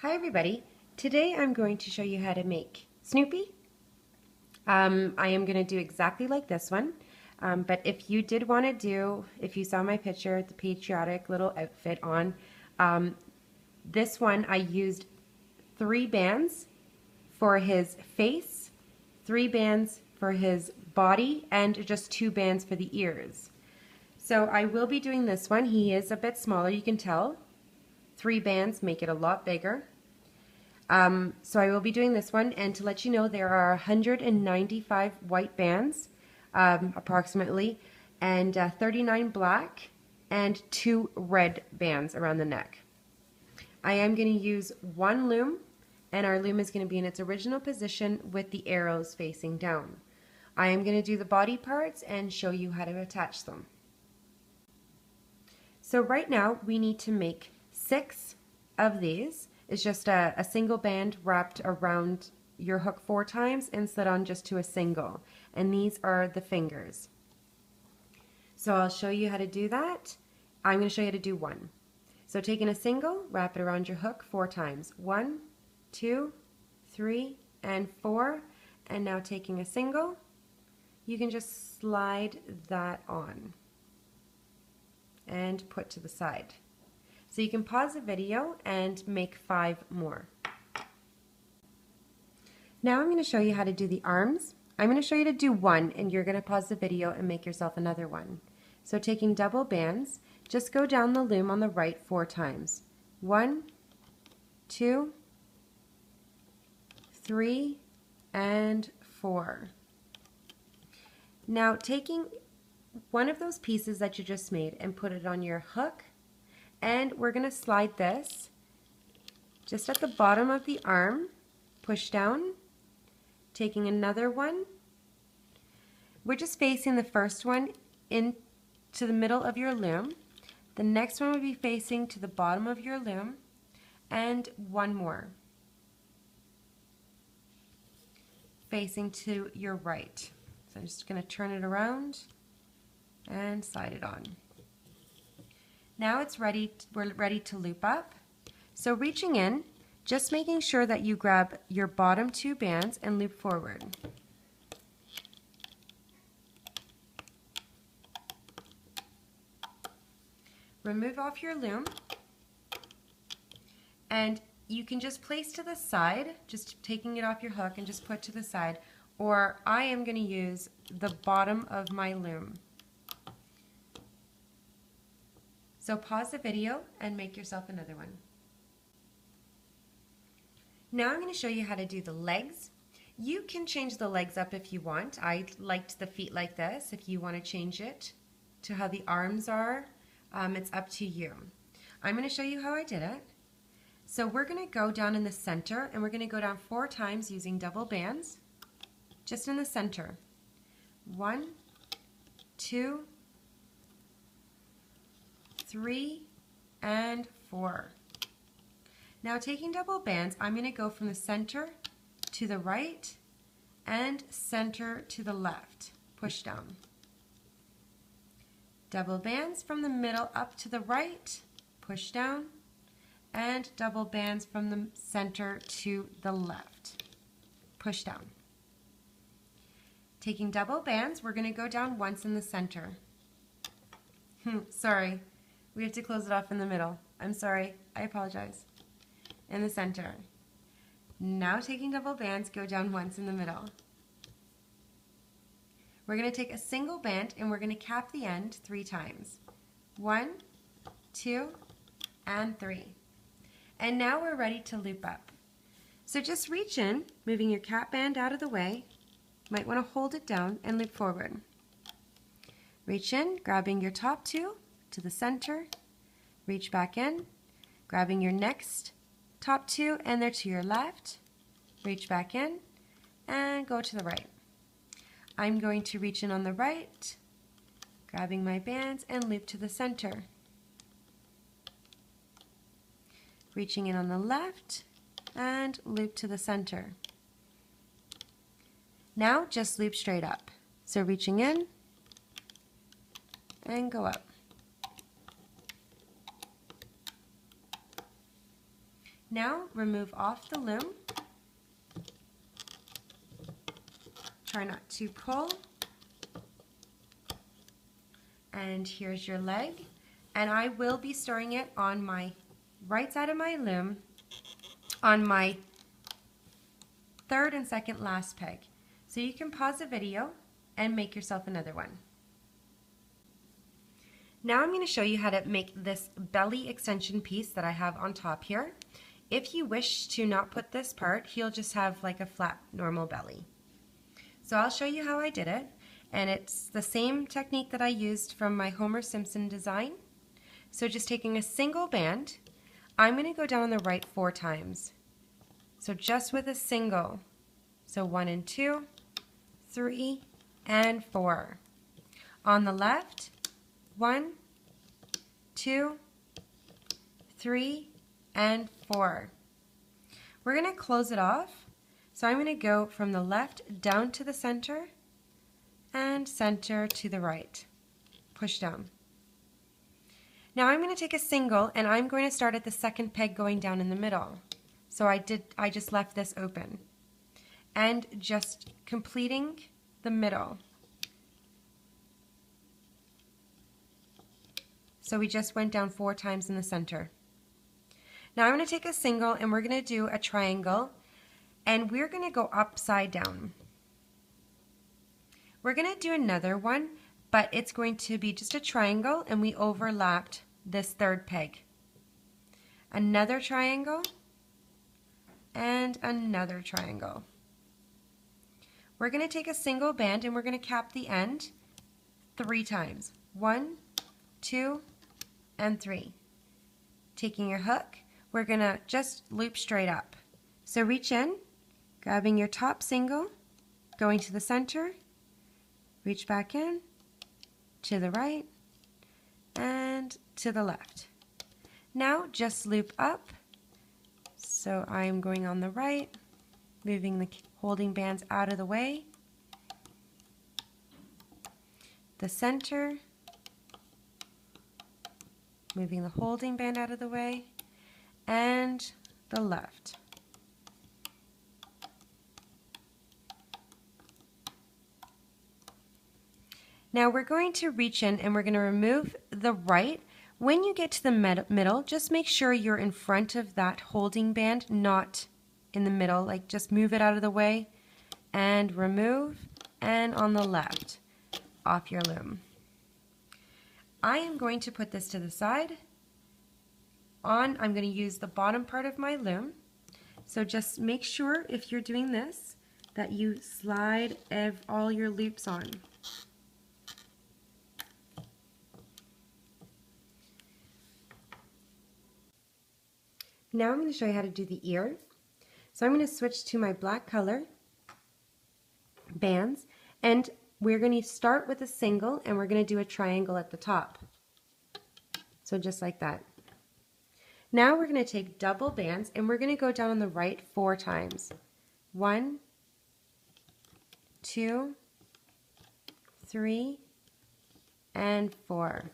Hi everybody. Today I'm going to show you how to make Snoopy. I am going to do exactly like this one, but if you did want to do, if you saw my picture, the patriotic little outfit on, this one I used 3 bands for his face, 3 bands for his body, and just 2 bands for the ears. So I will be doing this one. He is a bit smaller, you can tell. 3 bands make it a lot bigger. So I will be doing this one, and to let you know, there are 195 white bands, approximately, and 39 black, and 2 red bands around the neck. I am going to use 1 loom, and our loom is going to be in its original position with the arrows facing down. I am going to do the body parts and show you how to attach them. So right now we need to make 6 of these. It's just a single band wrapped around your hook 4 times and slid on just to a single. And these are the fingers. So I'll show you how to do that. I'm going to show you how to do 1. So taking a single, wrap it around your hook 4 times. 1, 2, 3, and 4. And now taking a single, you can just slide that on and put to the side. So you can pause the video and make 5 more. Now I'm going to show you how to do the arms. I'm going to show you to do 1, and you're going to pause the video and make yourself another one. So taking double bands, just go down the loom on the right 4 times. 1, 2, 3, and 4. Now taking one of those pieces that you just made and put it on your hook, and we're going to slide this just at the bottom of the arm, push down, taking another one. We're just facing the first one into the middle of your loom. The next one will be facing to the bottom of your loom, and 1 more facing to your right. So I'm just going to turn it around and slide it on. Now it's ready, we're ready to loop up. So reaching in, just making sure that you grab your bottom 2 bands and loop forward. Remove off your loom, and you can just place to the side, just taking it off your hook and just put to the side, or I am going to use the bottom of my loom. So pause the video and make yourself another one. Now I'm going to show you how to do the legs. You can change the legs up if you want. I liked the feet like this. If you want to change it to how the arms are, it's up to you. I'm going to show you how I did it. So we're going to go down in the center, and we're going to go down 4 times using double bands, just in the center. 1, 2, 3, and 4. Now taking double bands, I'm going to go from the center to the right and center to the left. Push down. Double bands from the middle up to the right, push down, and double bands from the center to the left. Push down. Taking double bands, we're going to go down once in the center. Sorry. We have to close it off in the middle. I'm sorry. I apologize. In the center. Now taking double bands, go down once in the middle. We're going to take a single band and we're going to cap the end 3 times. 1, 2, and 3. And now we're ready to loop up. So just reach in, moving your cap band out of the way. Might want to hold it down and loop forward. Reach in, grabbing your top 2 to the center, reach back in, grabbing your next top 2 and they're to your left, reach back in, and go to the right. I'm going to reach in on the right, grabbing my bands and loop to the center. Reaching in on the left and loop to the center. Now just loop straight up. So reaching in and go up. Now remove off the loom. Try not to pull. And here's your leg. And I will be storing it on my right side of my loom on my third and second last peg. So you can pause the video and make yourself another one. Now I'm going to show you how to make this belly extension piece that I have on top here. If you wish to not put this part, he'll just have like a flat normal belly. So I'll show you how I did it, and it's the same technique that I used from my Homer Simpson design. So just taking a single band, I'm going to go down on the right 4 times. So just with a single. So 1 and 2, 3, and 4. On the left, 1, 2, 3, and 4. We're going to close it off. So I'm going to go from the left down to the center and center to the right. Push down. Now I'm going to take a single and I'm going to start at the second peg going down in the middle. So I just left this open. And just completing the middle. So we just went down 4 times in the center. Now I'm going to take a single and we're going to do a triangle, and we're going to go upside down. We're going to do another one, but it's going to be just a triangle, and we overlapped this third peg. Another triangle and another triangle. We're going to take a single band and we're going to cap the end 3 times. 1, 2, and 3. Taking your hook, we're going to just loop straight up. So reach in, grabbing your top single, going to the center, reach back in, to the right, and to the left. Now just loop up. So I'm going on the right, moving the holding bands out of the way, the center, moving the holding band out of the way, and the left. Now we're going to reach in and we're going to remove the right. When you get to the middle, just make sure you're in front of that holding band, not in the middle. Like, just move it out of the way and remove, and on the left, off your loom. I am going to put this to the side. I'm going to use the bottom part of my loom. So just make sure, if you're doing this, that you slide all your loops on. Now I'm going to show you how to do the ear. So I'm going to switch to my black color bands, and we're going to start with a single and we're going to do a triangle at the top. So just like that. Now we're going to take double bands and we're going to go down on the right 4 times. 1, 2, 3, and 4.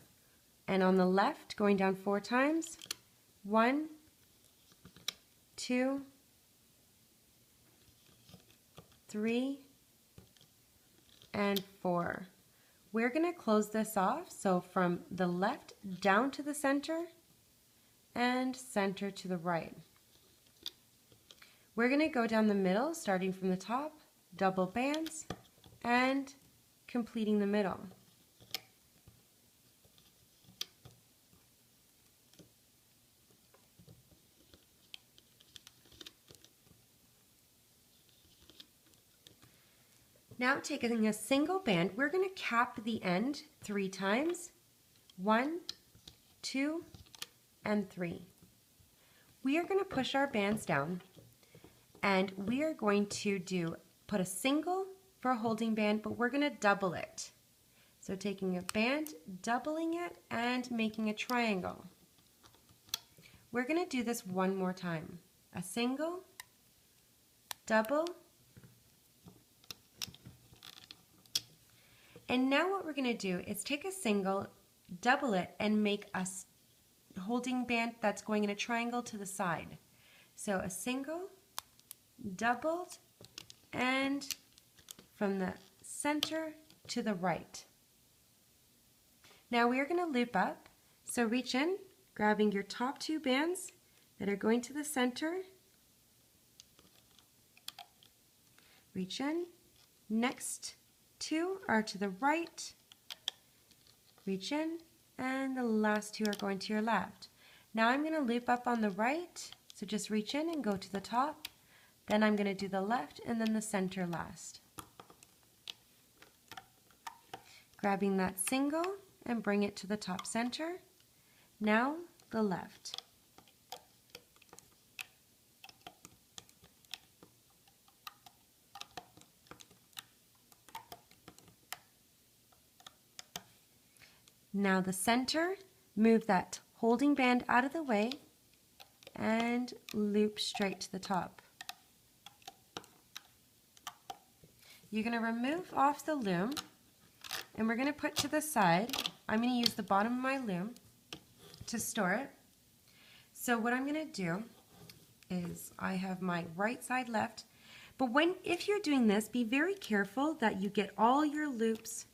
And on the left, going down 4 times. 1, 2, 3, and 4. We're going to close this off, so from the left down to the center and center to the right. We're going to go down the middle, starting from the top, double bands, and completing the middle. Now taking a single band, we're going to cap the end 3 times. 1, 2, and 3. We are going to push our bands down, and we are going to put a single for a holding band, but we're going to double it. So taking a band, doubling it, and making a triangle. We're going to do this one more time. A single, double, and now what we're going to do is take a single, double it, and make a holding band that's going in a triangle to the side. So a single, doubled, and from the center to the right. Now we are going to loop up, so reach in, grabbing your top 2 bands that are going to the center, reach in, next 2 are to the right, reach in, and the last 2 are going to your left. Now I'm going to loop up on the right, so just reach in and go to the top, then I'm going to do the left and then the center last. Grabbing that single and bring it to the top center. Now the left. Now the center, move that holding band out of the way and loop straight to the top. You're going to remove off the loom and we're going to put to the side. I'm going to use the bottom of my loom to store it. So what I'm going to do is I have my right side left, but if you're doing this, be very careful that you get all your loops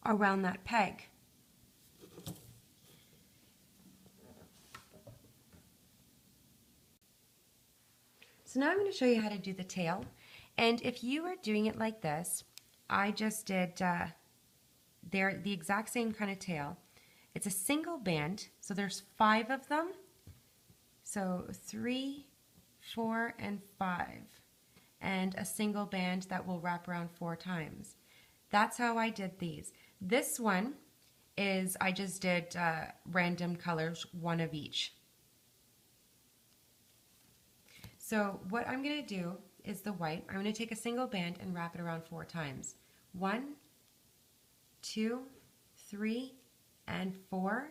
around that peg. So now I'm going to show you how to do the tail, and if you are doing it like this, I just did they're the exact same kind of tail. It's a single band, so there's 5 of them. So 3, 4, and 5. And a single band that will wrap around 4 times. That's how I did these. This one is, I just did random colors, 1 of each. So what I'm going to do is the white. I'm going to take a single band and wrap it around 4 times. 1, 2, 3, and 4.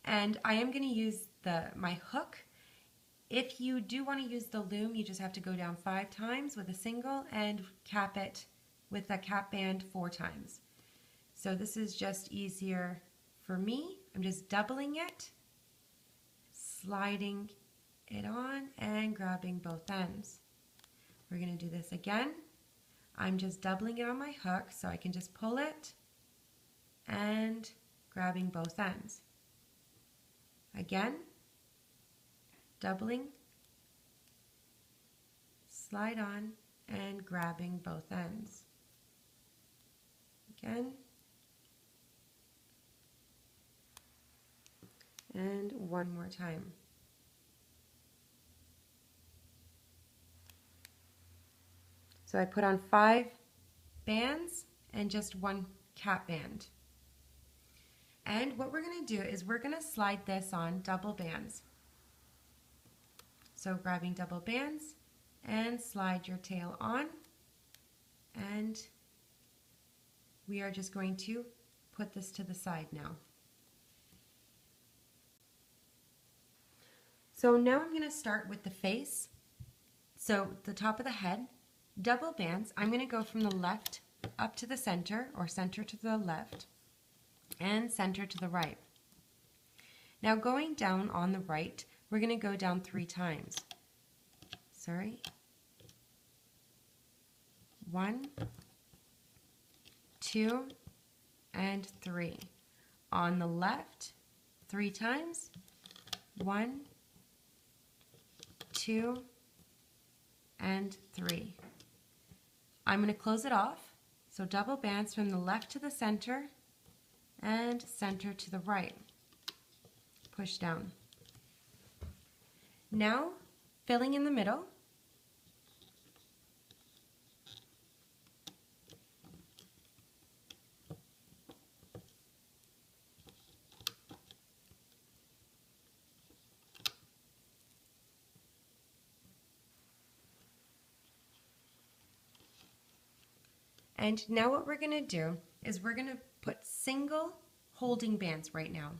And I am going to use my hook. If you do want to use the loom, you just have to go down 5 times with a single and cap it with a cap band 4 times. So this is just easier for me. I'm just doubling it, sliding it on, and grabbing both ends. We're going to do this again. I'm just doubling it on my hook so I can just pull it and grabbing both ends. Again, doubling, slide on, and grabbing both ends. Again, and one more time. So I put on 5 bands and just 1 cap band. And what we're going to do is we're going to slide this on double bands. So grabbing double bands and slide your tail on, and we are just going to put this to the side now. So now I'm going to start with the face. So the top of the head, double bands. I'm going to go from the left up to the center, or center to the left, and center to the right. Now going down on the right, we're going to go down 3 times. 1, 2, and 3. On the left, 3 times. 1, 2, and 3. I'm going to close it off. So double bands from the left to the center and center to the right. Push down. Now, filling in the middle. And now what we're going to do is we're going to put single holding bands right now.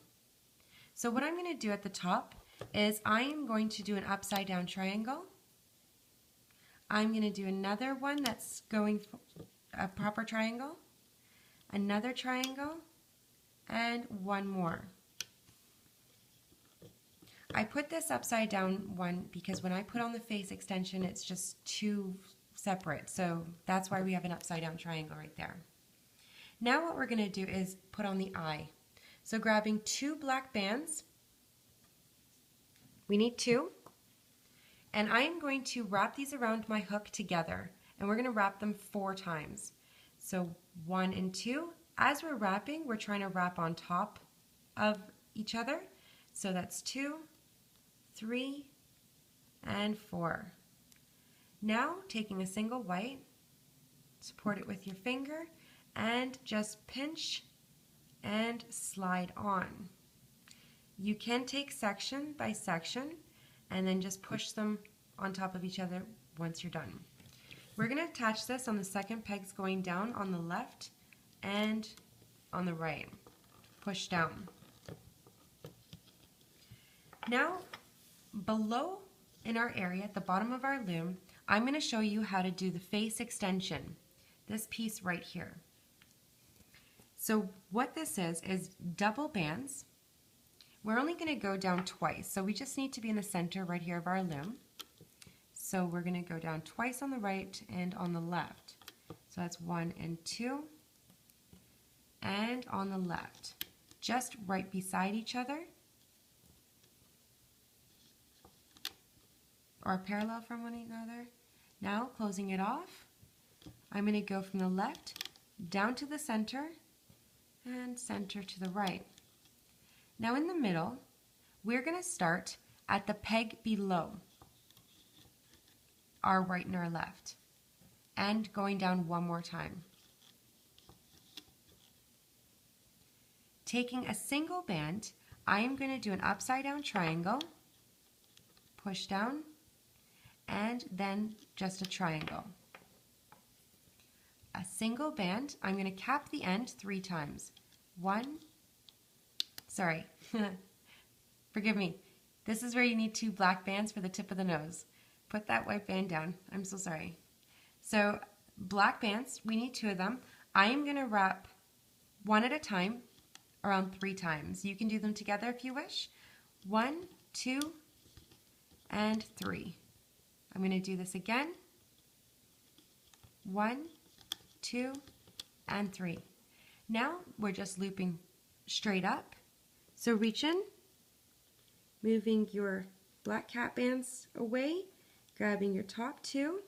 So what I'm going to do at the top is I am going to do an upside down triangle. I'm going to do another one that's going for a proper triangle, another triangle, and one more. I put this upside down one because when I put on the face extension, it's just too separate. So that's why we have an upside down triangle right there. Now what we're going to do is put on the eye. So grabbing 2 black bands, we need 2, and I'm going to wrap these around my hook together, and we're going to wrap them 4 times. So 1 and 2. As we're wrapping, we're trying to wrap on top of each other. So that's 2, 3, and 4. Now taking a single white, support it with your finger, and just pinch and slide on. You can take section by section and then just push them on top of each other once you're done. We're going to attach this on the second pegs going down on the left and on the right. Push down. Now, below in our area at the bottom of our loom, I'm going to show you how to do the face extension, this piece right here. So what this is double bands. We're only going to go down twice, so we just need to be in the center right here of our loom. So we're going to go down twice on the right and on the left. So that's 1 and 2, and on the left, just right beside each other, or parallel from one another. Now closing it off, I'm going to go from the left down to the center and center to the right. Now in the middle, we're going to start at the peg below our right and our left, and going down one more time. Taking a single band, I am going to do an upside down triangle, push down, and then just a triangle. A single band, I'm going to cap the end 3 times. Forgive me. This is where you need 2 black bands for the tip of the nose. Put that white band down. I'm so sorry. So black bands, we need 2 of them. I am going to wrap one at a time around 3 times. You can do them together if you wish. 1, 2, and 3. I'm going to do this again. 1, 2, and 3. Now we're just looping straight up. So reach in, moving your black cap bands away, grabbing your top 2.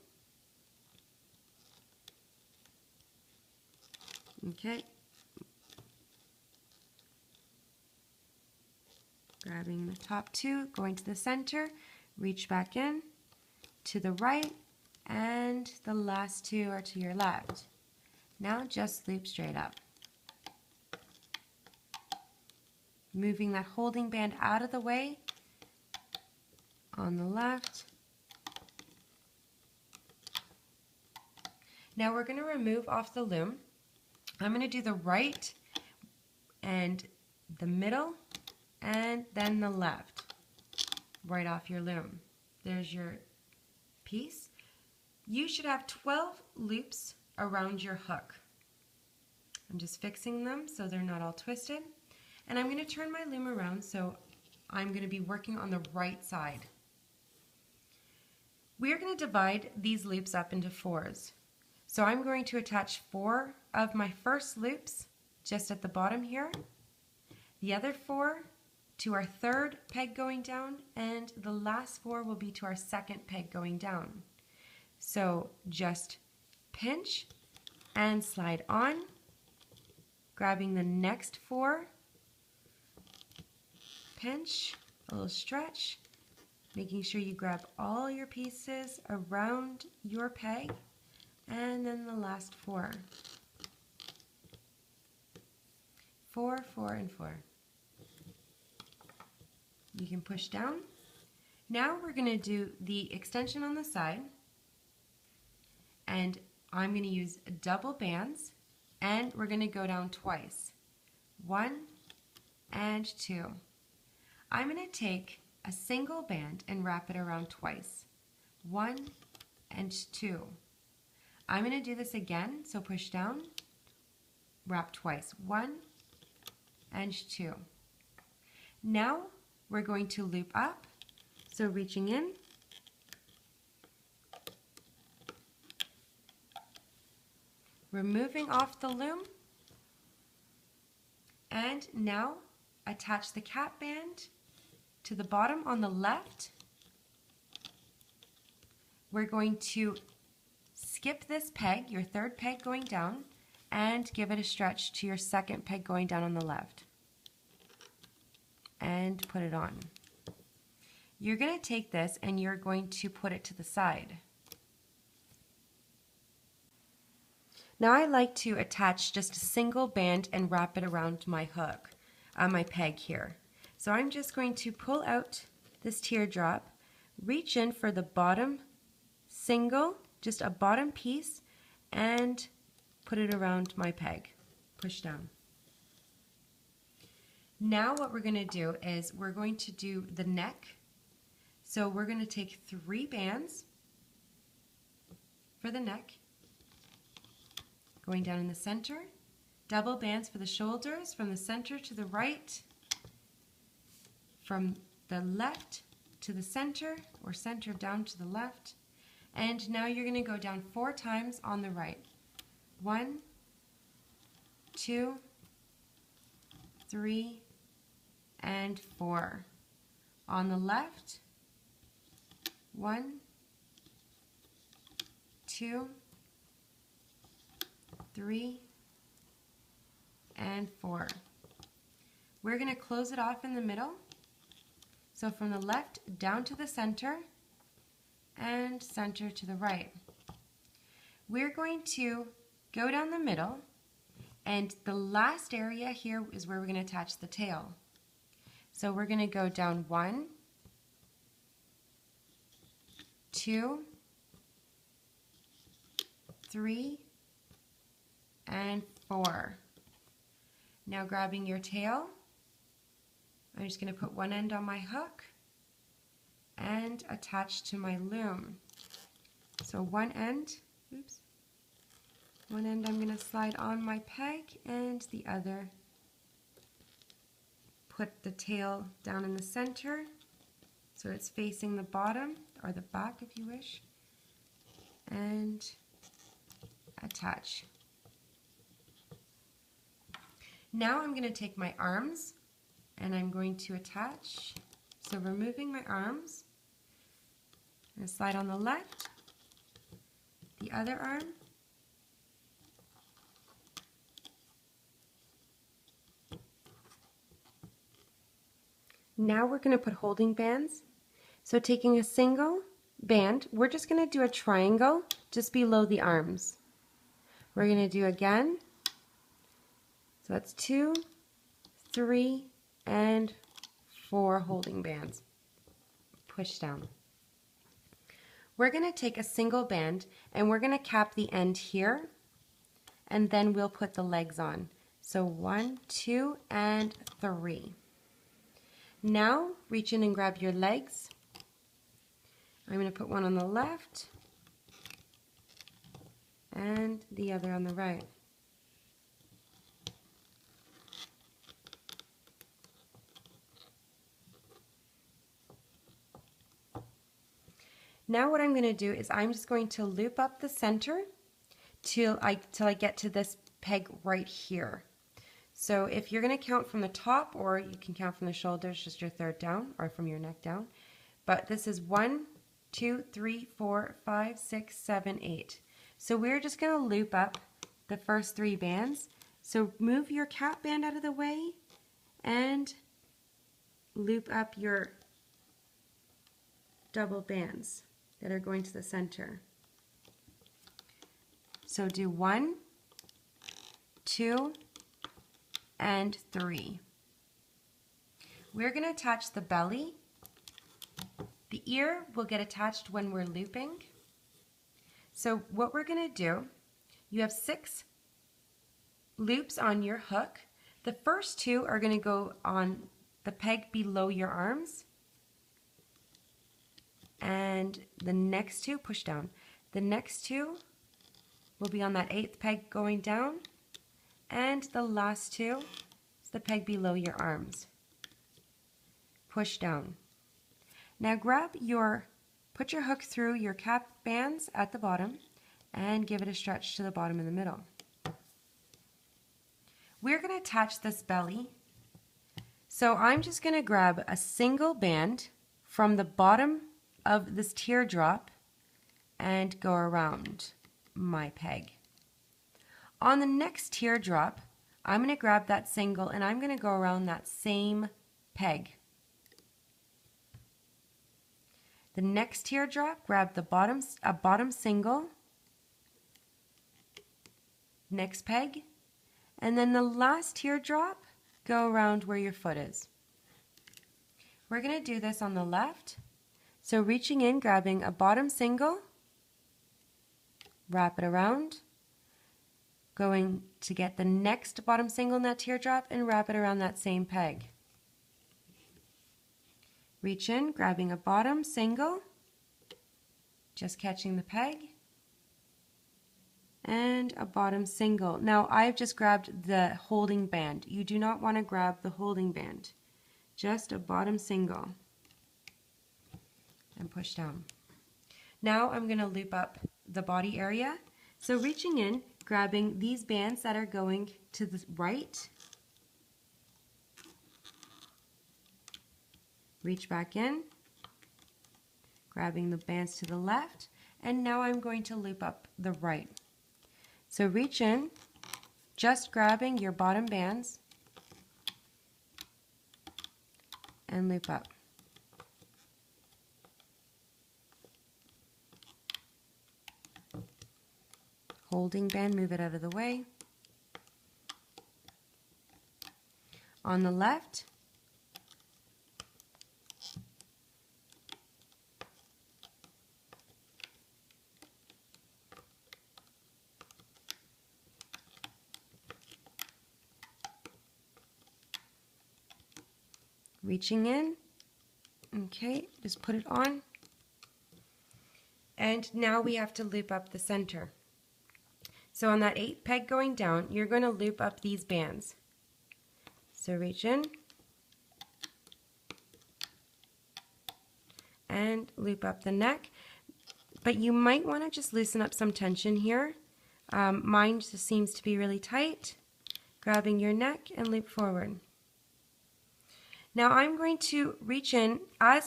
Okay. Grabbing the top 2, going to the center, reach back in, to the right, and the last 2 are to your left. Now just loop straight up. Moving that holding band out of the way on the left. Now we're going to remove off the loom. I'm going to do the right and the middle and then the left right off your loom. There's your piece. You should have 12 loops around your hook. I'm just fixing them so they're not all twisted. And I'm going to turn my loom around so I'm going to be working on the right side. We are going to divide these loops up into 4s. So I'm going to attach 4 of my first loops just at the bottom here, the other 4 to our 3rd peg going down, and the last 4 will be to our 2nd peg going down. So just pinch and slide on, grabbing the next 4, pinch, a little stretch, making sure you grab all your pieces around your peg, and then the last 4. 4, 4, and 4. You can push down. Now we're going to do the extension on the side, and I'm going to use double bands, and we're going to go down twice. 1 and 2. I'm going to take a single band and wrap it around twice. 1 and 2. I'm going to do this again, so push down, wrap twice. 1 and 2. Now we're going to loop up. So reaching in, removing off the loom, and now attach the cap band to the bottom on the left. We're going to skip this peg, your third peg going down, and give it a stretch to your second peg going down on the left. And put it on. You're going to take this and you're going to put it to the side. Now I like to attach just a single band and wrap it around my hook, my peg here. So I'm just going to pull out this teardrop, reach in for the bottom single, just a bottom piece, and put it around my peg. Push down. Now what we're going to do is we're going to do the neck. So we're going to take 3 bands for the neck, going down in the center, double bands for the shoulders from the center to the right, from the left to the center, or center down to the left. And now you're going to go down 4 times on the right. 1, 2, 3, and 4. On the left, 1, 2, 3, and 4. We're going to close it off in the middle. So from the left down to the center and center to the right. We're going to go down the middle, and the last area here is where we're going to attach the tail. So we're going to go down 1, 2, 3, and 4. Now grabbing your tail, I'm just going to put one end on my hook and attach to my loom. So one end I'm going to slide on my peg, and the other put the tail down in the center so it's facing the bottom, or the back if you wish, and attach. Now I'm going to take my arms and I'm going to attach. So removing my arms, I'm going to slide on the left, the other arm, now we're going to put holding bands. So taking a single band, we're just going to do a triangle just below the arms. We're going to do again. So that's 2, 3, and 4 holding bands. Push down. We're going to take a single band and we're going to cap the end here, and then we'll put the legs on. So 1, 2, and 3. Now reach in and grab your legs. I'm going to put one on the left and the other on the right. Now what I'm going to do is I'm just going to loop up the center till I get to this peg right here. So if you're going to count from the top, or you can count from the shoulders, just your third down, or from your neck down. But this is 1, 2, 3, 4, 5, 6, 7, 8. So we're just going to loop up the first 3 bands. So move your cap band out of the way and loop up your double bands that are going to the center. So do 1, 2, and 3. We're going to attach the belly. The ear will get attached when we're looping. So what we're going to do, you have 6 loops on your hook. The first 2 are going to go on the peg below your arms, and the next 2, push down. The next 2 will be on that 8th peg going down, and the last 2 is the peg below your arms. push down. Now put your hook through your cap bands at the bottom and give it a stretch to the bottom and the middle. We're going to attach this belly. So I'm just going to grab a single band from the bottom of this teardrop and go around my peg. On the next teardrop, I'm going to grab that single and I'm going to go around that same peg. The next teardrop, grab the bottom single, next peg, and then the last teardrop, go around where your foot is. We're going to do this on the left. So reaching in, grabbing a bottom single, wrap it around, going to get the next bottom single in that teardrop and wrap it around that same peg. Reach in, grabbing a bottom single, just catching the peg, and a bottom single. Now I've just grabbed the holding band. You do not want to grab the holding band, just a bottom single and push down. Now I'm going to loop up the body area. So reaching in, grabbing these bands that are going to the right, reach back in, grabbing the bands to the left, and now I'm going to loop up the right. So reach in, just grabbing your bottom bands and loop up. Holding band, move it out of the way. On the left, reaching in, okay, just put it on. And now we have to loop up the center. So on that 8th peg going down, you're going to loop up these bands. So reach in and loop up the neck. But you might want to just loosen up some tension here. Mine just seems to be really tight. Grabbing your neck and loop forward. Now I'm going to reach in.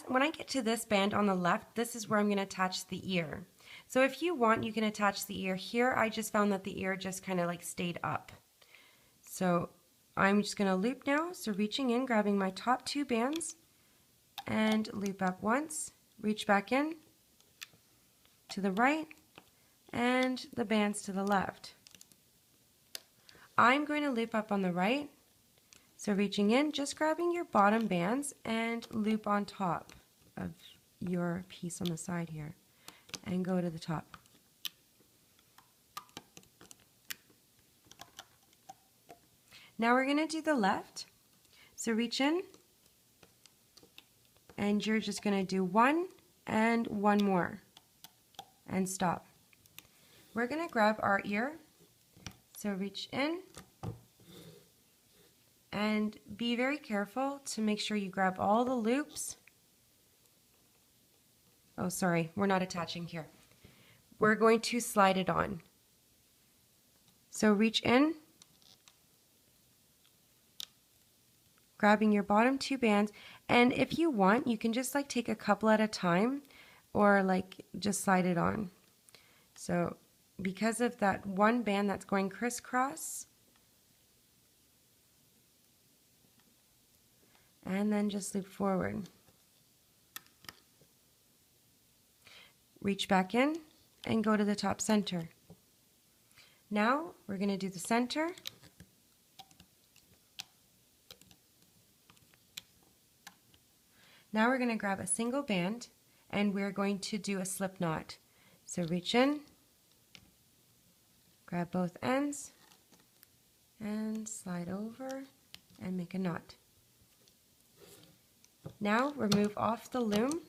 When I get to this band on the left, this is where I'm going to attach the ear. So if you want, you can attach the ear here. I just found that the ear just kind of like stayed up. So I'm just going to loop now. So reaching in, grabbing my top 2 bands and loop up once, reach back in to the right and the bands to the left. I'm going to loop up on the right. So reaching in, just grabbing your bottom bands and loop on top of your piece on the side here and go to the top. Now we're going to do the left. So reach in and you're just going to do 1 and 1 more and stop. We're going to grab our ear. So reach in and be very careful to make sure you grab all the loops. Oh, sorry, we're not attaching here. We're going to slide it on. So reach in, grabbing your bottom 2 bands, and if you want, you can just like take a couple at a time or like just slide it on. So because of that one band that's going crisscross, and then just loop forward. Reach back in and go to the top center. Now we're going to do the center. Now we're going to grab a single band and we're going to do a slip knot. So reach in, grab both ends, and slide over and make a knot. Now remove off the loom.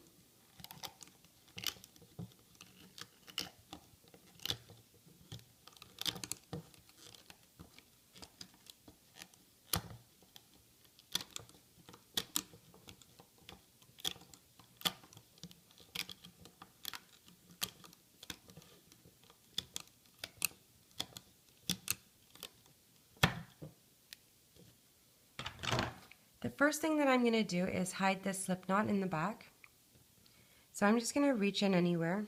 first thing that I'm going to do is hide this slip knot in the back. So I'm just going to reach in anywhere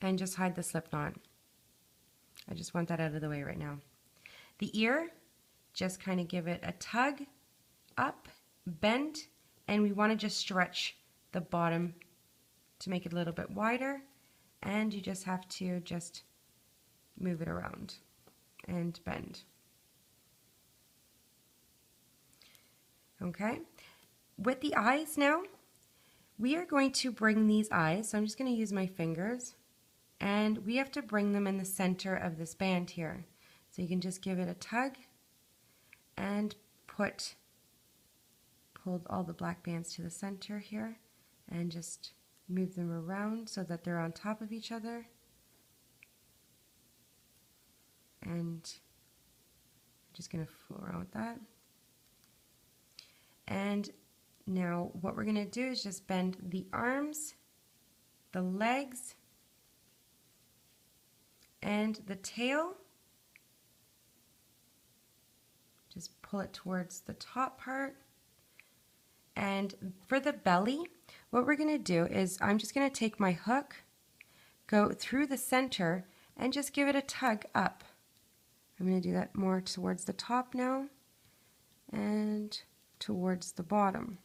and just hide the slip knot. I just want that out of the way right now. The ear, just kind of give it a tug up, bend, and we want to just stretch the bottom to make it a little bit wider, and you just have to just move it around and bend. Okay, with the eyes now, we are going to bring these eyes, so I'm just going to use my fingers, and we have to bring them in the center of this band here. So you can just give it a tug and pull all the black bands to the center here and just move them around so that they're on top of each other. And I'm just going to fool around with that. And now what we're going to do is just bend the arms, the legs, and the tail. Just pull it towards the top part. And for the belly, what we're going to do is I'm just going to take my hook, go through the center, and just give it a tug up. I'm going to do that more towards the top now and towards the bottom.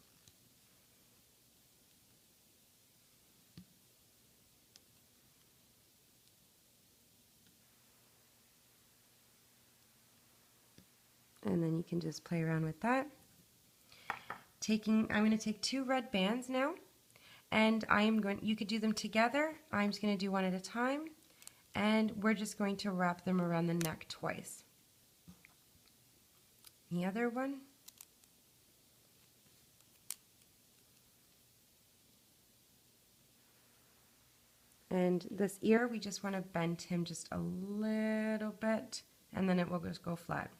And then you can just play around with that. I'm going to take 2 red bands now, and you could do them together. I'm just going to do one at a time, and we're just going to wrap them around the neck twice. The other one. And this ear, we just want to bend him just a little bit, and then it will just go flat.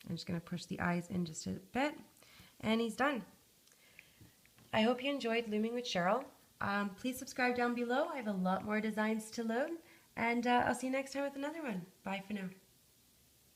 I'm just going to push the eyes in just a bit, and he's done. I hope you enjoyed Looming with Cheryl. Please subscribe down below. I have a lot more designs to load, and I'll see you next time with another one. Bye for now.